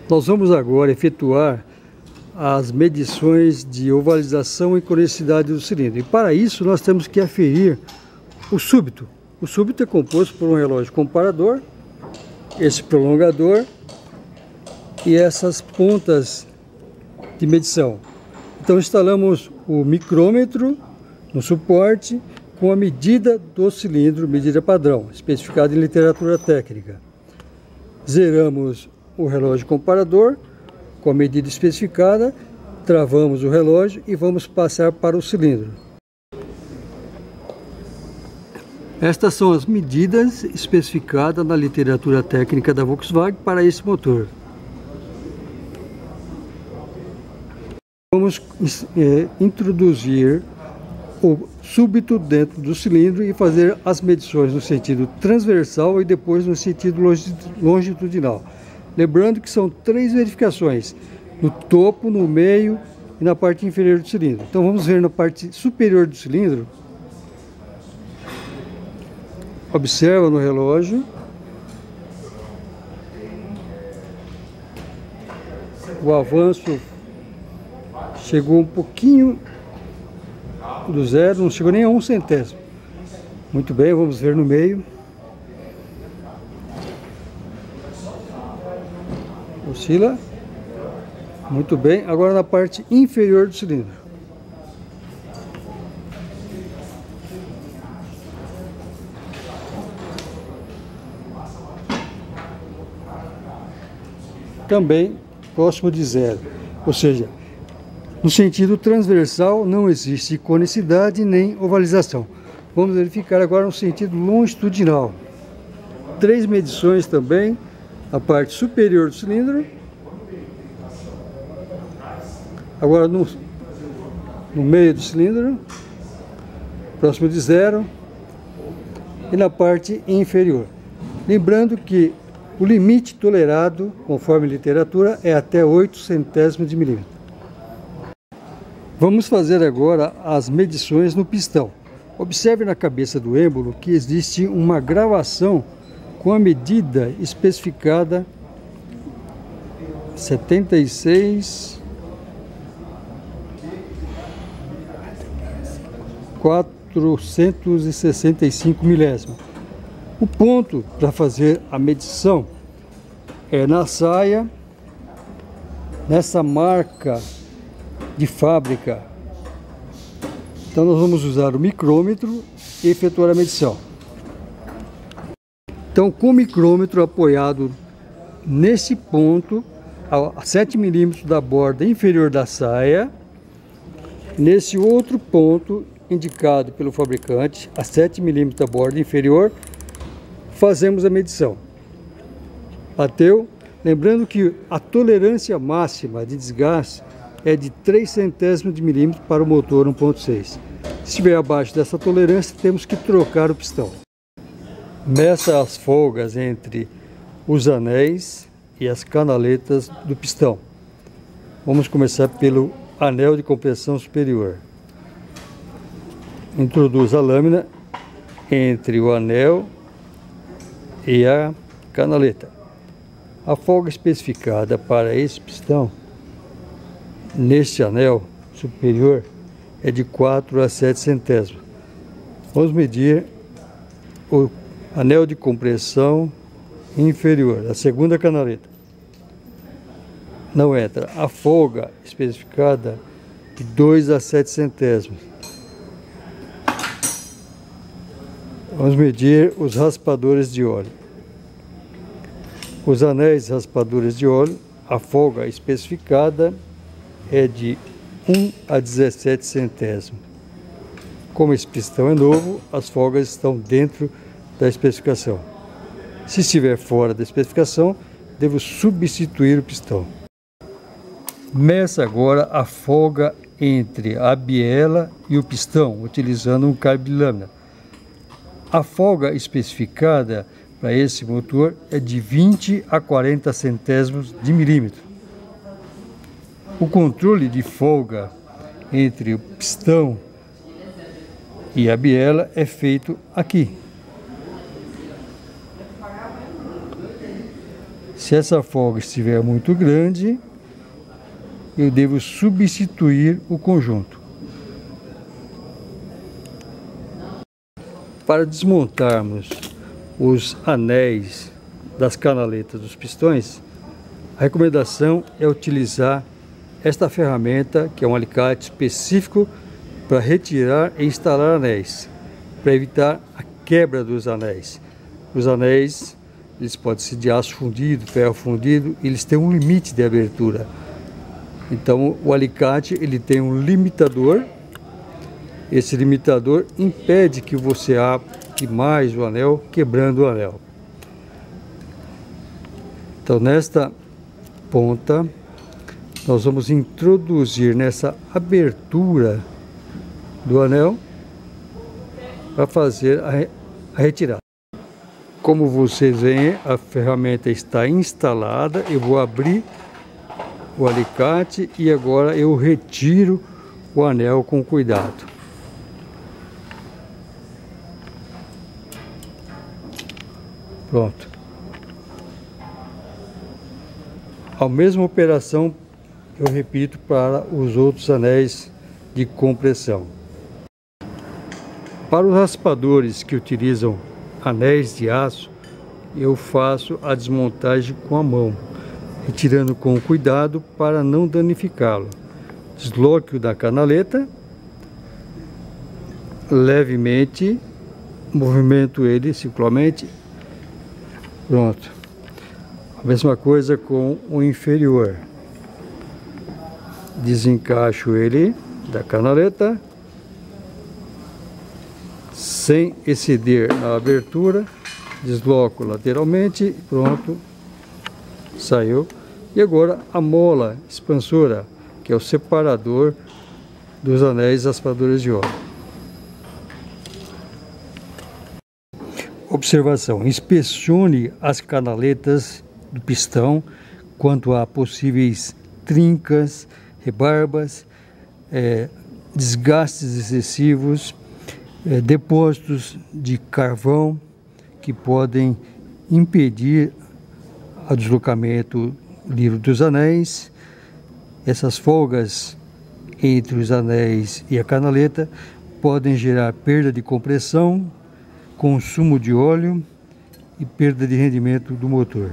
Nós vamos agora efetuar as medições de ovalização e conicidade do cilindro. E para isso nós temos que aferir o súbito. O súbito é composto por um relógio comparador, esse prolongador e essas pontas de medição. Então instalamos o micrômetro no suporte com a medida do cilindro, medida padrão, especificada em literatura técnica. Zeramos o relógio comparador com a medida especificada, travamos o relógio e vamos passar para o cilindro. Estas são as medidas especificadas na literatura técnica da Volkswagen para esse motor. Vamos introduzir o súbito dentro do cilindro e fazer as medições no sentido transversal e depois no sentido longitudinal. Lembrando que são 3 verificações, no topo, no meio e na parte inferior do cilindro. Então vamos ver na parte superior do cilindro. Observa no relógio. O avanço chegou um pouquinho do zero, não chegou nem a 1 centésimo. Muito bem, vamos ver no meio. Oscila. Muito bem, agora na parte inferior do cilindro. Também próximo de zero, ou seja, no sentido transversal não existe conicidade nem ovalização. Vamos verificar agora no sentido longitudinal. 3 medições também, a parte superior do cilindro, agora no meio do cilindro, próximo de zero, e na parte inferior. Lembrando que o limite tolerado, conforme a literatura, é até 8 centésimos de milímetro. Vamos fazer agora as medições no pistão. Observe na cabeça do êmbolo que existe uma gravação com a medida especificada 76,465 milésimos. O ponto para fazer a medição é na saia, nessa marca de fábrica. Então nós vamos usar o micrômetro e efetuar a medição. Então, com o micrômetro apoiado nesse ponto, a 7 milímetros da borda inferior da saia, nesse outro ponto indicado pelo fabricante, a 7 milímetros da borda inferior, fazemos a medição. Bateu. Lembrando que a tolerância máxima de desgaste é de 3 centésimos de milímetro para o motor 1.6. Se estiver abaixo dessa tolerância, temos que trocar o pistão. Meça as folgas entre os anéis e as canaletas do pistão. Vamos começar pelo anel de compressão superior. Introduz a lâmina entre o anel e a canaleta. A folga especificada para esse pistão, neste anel superior, é de 4 a 7 centésimos. Vamos medir o anel de compressão inferior, a segunda canaleta. Não entra. A folga especificada de 2 a 7 centésimos. Vamos medir os raspadores de óleo. Os anéis raspadores de óleo, a folga especificada é de 1 a 17 centésimos. Como esse pistão é novo, as folgas estão dentro da especificação. Se estiver fora da especificação, devo substituir o pistão. Meça agora a folga entre a biela e o pistão, utilizando um cabo de lâmina. A folga especificada para esse motor é de 20 a 40 centésimos de milímetro. O controle de folga entre o pistão e a biela é feito aqui. Se essa folga estiver muito grande, eu devo substituir o conjunto. Para desmontarmos os anéis das canaletas dos pistões, a recomendação é utilizar esta ferramenta, que é um alicate específico para retirar e instalar anéis, para evitar a quebra dos anéis. Os anéis, eles podem ser de aço fundido, ferro fundido, eles têm um limite de abertura. Então o alicate, ele tem um limitador. Esse limitador impede que você abra mais o anel, quebrando o anel. Então nesta ponta, nós vamos introduzir nessa abertura do anel para fazer a retirada. Como vocês veem, a ferramenta está instalada. Eu vou abrir o alicate e agora eu retiro o anel com cuidado. Pronto. A mesma operação eu repito para os outros anéis de compressão. Para os raspadores que utilizam anéis de aço, eu faço a desmontagem com a mão, retirando com cuidado para não danificá-lo. Desloque-o da canaleta, levemente, movimento ele circularmente. Pronto. A mesma coisa com o inferior. Desencaixo ele da canaleta, sem exceder na abertura, desloco lateralmente, pronto, saiu. E agora a mola expansora, que é o separador dos anéis raspadores de óleo. Observação: inspecione as canaletas do pistão quanto a possíveis trincas, rebarbas, desgastes excessivos, depósitos de carvão que podem impedir o deslocamento livre dos anéis. Essas folgas entre os anéis e a canaleta podem gerar perda de compressão, consumo de óleo e perda de rendimento do motor.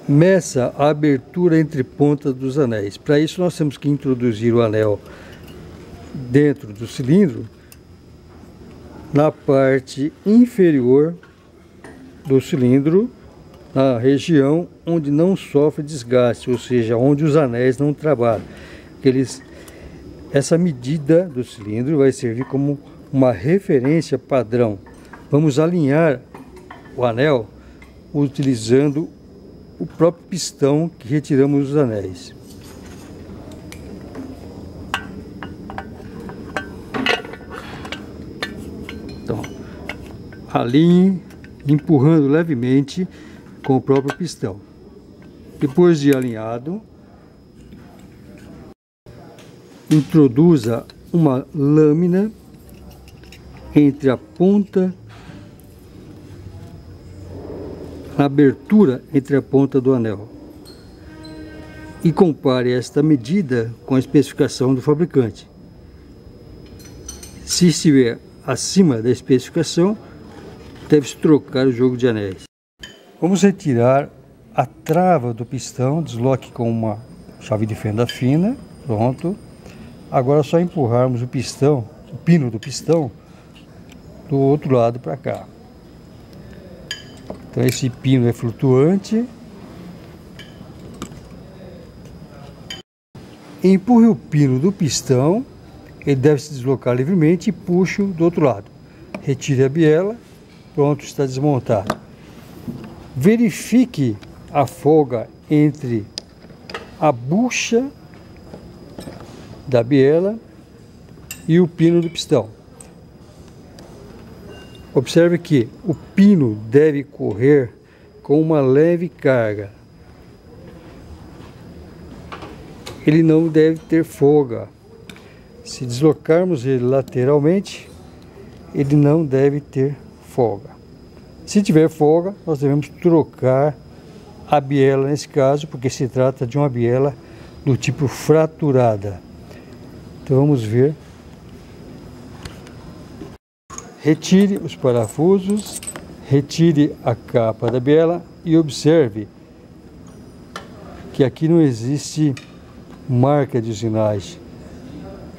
Meça a abertura entre pontas dos anéis. Para isso nós temos que introduzir o anel dentro do cilindro, na parte inferior do cilindro, na região onde não sofre desgaste, ou seja, onde os anéis não trabalham. Essa medida do cilindro vai servir como uma referência padrão. Vamos alinhar o anel utilizando o próprio pistão que retiramos os anéis. Então, alinhe empurrando levemente com o próprio pistão. Depois de alinhado, introduza uma lâmina entre a ponta, na abertura entre a ponta do anel, e compare esta medida com a especificação do fabricante. Se estiver acima da especificação, deve-se trocar o jogo de anéis. Vamos retirar a trava do pistão, desloque com uma chave de fenda fina, pronto. Agora é só empurrarmos o pistão, o pino do pistão, do outro lado para cá. Então esse pino é flutuante. Empurre o pino do pistão, ele deve se deslocar livremente e puxe do outro lado. Retire a biela, pronto, está desmontado. Verifique a folga entre a bucha da biela e o pino do pistão. Observe que o pino deve correr com uma leve carga. Ele não deve ter folga. Se deslocarmos ele lateralmente, ele não deve ter folga. Se tiver folga, nós devemos trocar a biela nesse caso, porque se trata de uma biela do tipo fraturada. Então vamos ver. Retire os parafusos, retire a capa da biela e observe que aqui não existe marca de usinagem.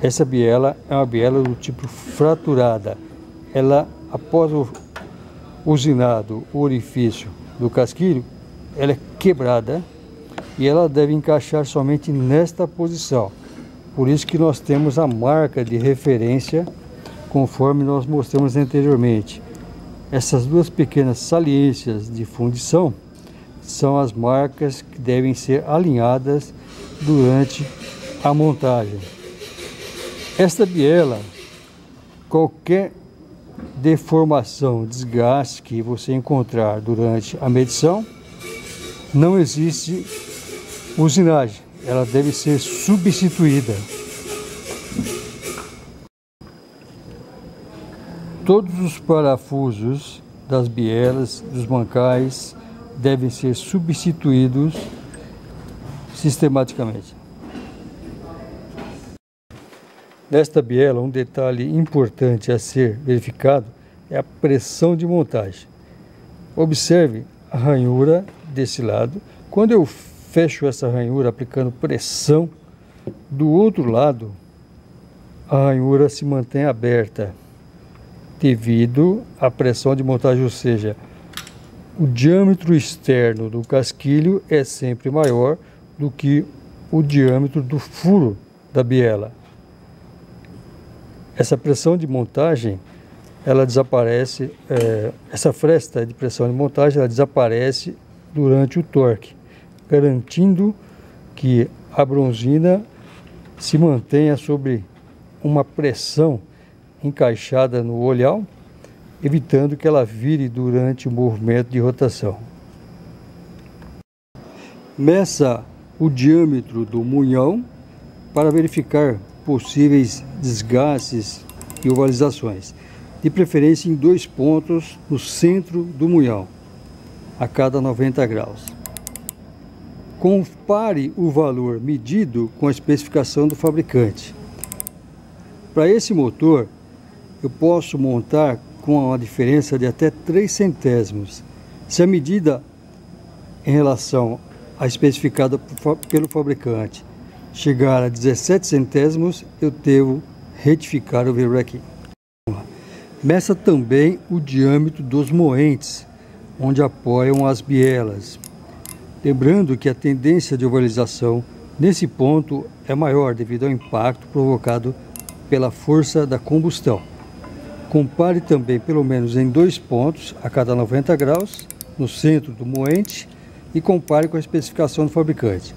Essa biela é uma biela do tipo fraturada. Ela, após o usinado, o orifício do casquilho, ela é quebrada e ela deve encaixar somente nesta posição. Por isso que nós temos a marca de referência, conforme nós mostramos anteriormente. Essas duas pequenas saliências de fundição são as marcas que devem ser alinhadas durante a montagem. Esta biela, qualquer deformação, desgaste que você encontrar durante a medição, não existe usinagem, ela deve ser substituída. Todos os parafusos das bielas, dos mancais, devem ser substituídos sistematicamente. Nesta biela, um detalhe importante a ser verificado é a pressão de montagem. Observe a ranhura desse lado. Quando eu fecho essa ranhura aplicando pressão, do outro lado a ranhura se mantém aberta devido à pressão de montagem, ou seja, o diâmetro externo do casquilho é sempre maior do que o diâmetro do furo da biela. Essa pressão de montagem, ela desaparece, essa fresta de pressão de montagem, ela desaparece durante o torque, garantindo que a bronzina se mantenha sobre uma pressão encaixada no olhão, evitando que ela vire durante o movimento de rotação. Meça o diâmetro do munhão para verificar possíveis desgastes e ovalizações, de preferência em 2 pontos no centro do munhão, a cada 90 graus. Compare o valor medido com a especificação do fabricante. Para esse motor, eu posso montar com uma diferença de até 3 centésimos. Se a medida em relação à especificada pelo fabricante chegar a 17 centésimos, eu devo retificar o virbraquim. Meça também o diâmetro dos moentes, onde apoiam as bielas. Lembrando que a tendência de ovalização nesse ponto é maior devido ao impacto provocado pela força da combustão. Compare também pelo menos em 2 pontos a cada 90 graus no centro do moente e compare com a especificação do fabricante.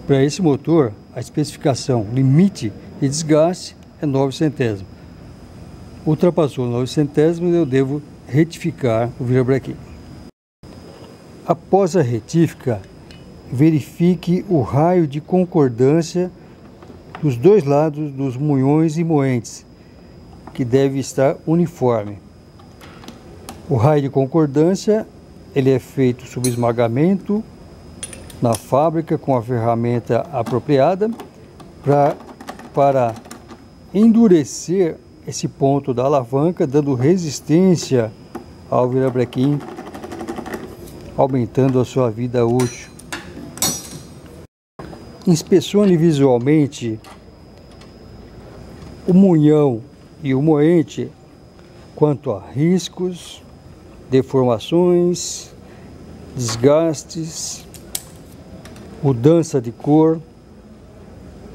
Para esse motor, a especificação limite de desgaste é 9 centésimos. Ultrapassou 9 centésimos, eu devo retificar o virabrequim. Após a retífica, verifique o raio de concordância dos 2 lados dos munhões e moentes, que deve estar uniforme. O raio de concordância ele é feito sob esmagamento na fábrica com a ferramenta apropriada para endurecer esse ponto da alavanca, dando resistência ao virabrequim, aumentando a sua vida útil. Inspecione visualmente o munhão e o moente quanto a riscos, deformações, desgastes, mudança de cor,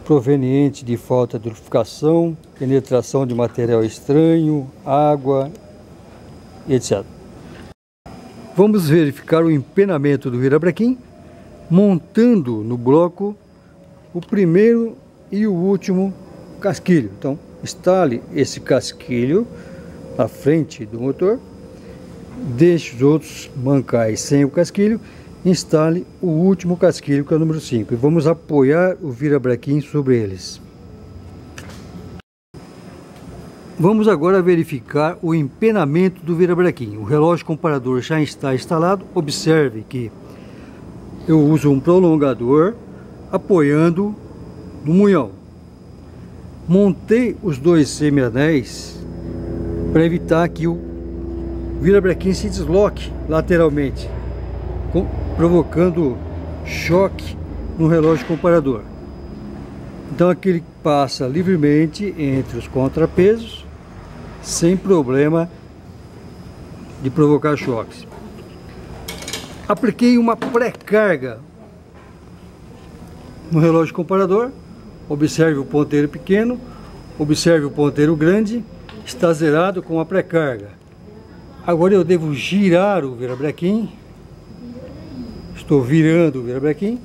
proveniente de falta de lubrificação, penetração de material estranho, água, etc. Vamos verificar o empenamento do virabrequim, montando no bloco o primeiro e o último casquilho. Então, instale esse casquilho na frente do motor, deixe os outros mancais sem o casquilho, instale o último casquilho, que é o número 5, e vamos apoiar o virabrequim sobre eles. Vamos agora verificar o empenamento do virabrequim. O relógio comparador já está instalado. Observe que eu uso um prolongador apoiando no munhão. Montei os dois semianéis para evitar que o virabrequim se desloque lateralmente, provocando choque no relógio comparador. Então aqui ele passa livremente entre os contrapesos, sem problema de provocar choques. Apliquei uma pré-carga no relógio comparador. Observe o ponteiro pequeno, observe o ponteiro grande, está zerado com a pré-carga. Agora eu devo girar o virabrequim. Estou virando o virabrequim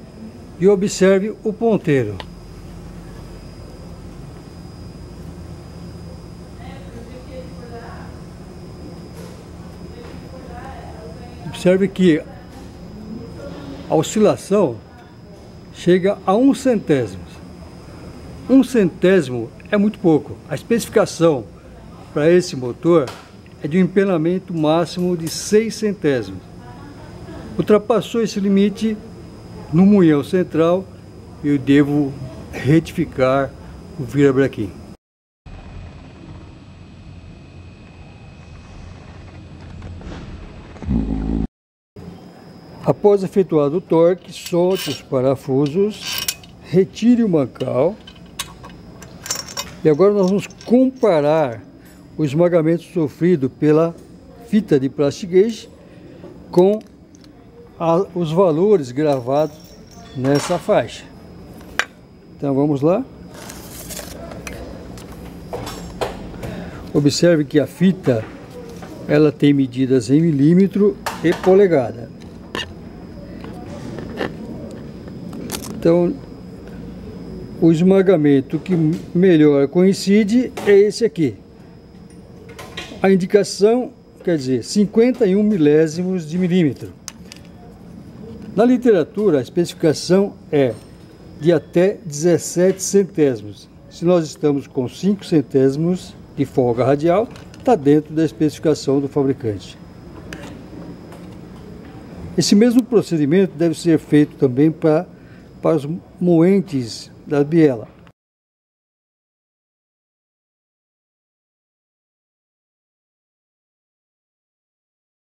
e observe o ponteiro. Observe que a oscilação chega a 1 centésimo. 1 centésimo é muito pouco. A especificação para esse motor é de um empenamento máximo de 6 centésimos. Ultrapassou esse limite no munhão central, eu devo retificar o virabrequim. Após efetuado o torque, solte os parafusos, retire o mancal. E agora nós vamos comparar o esmagamento sofrido pela fita de plastic gauge com os valores gravados nessa faixa. Então vamos lá. Observe que a fita ela tem medidas em milímetro e polegada. Então o esmagamento que melhor coincide é esse aqui. A indicação quer dizer 51 milésimos de milímetro. Na literatura, a especificação é de até 17 centésimos. Se nós estamos com 5 centésimos de folga radial, está dentro da especificação do fabricante. Esse mesmo procedimento deve ser feito também para os moentes da biela.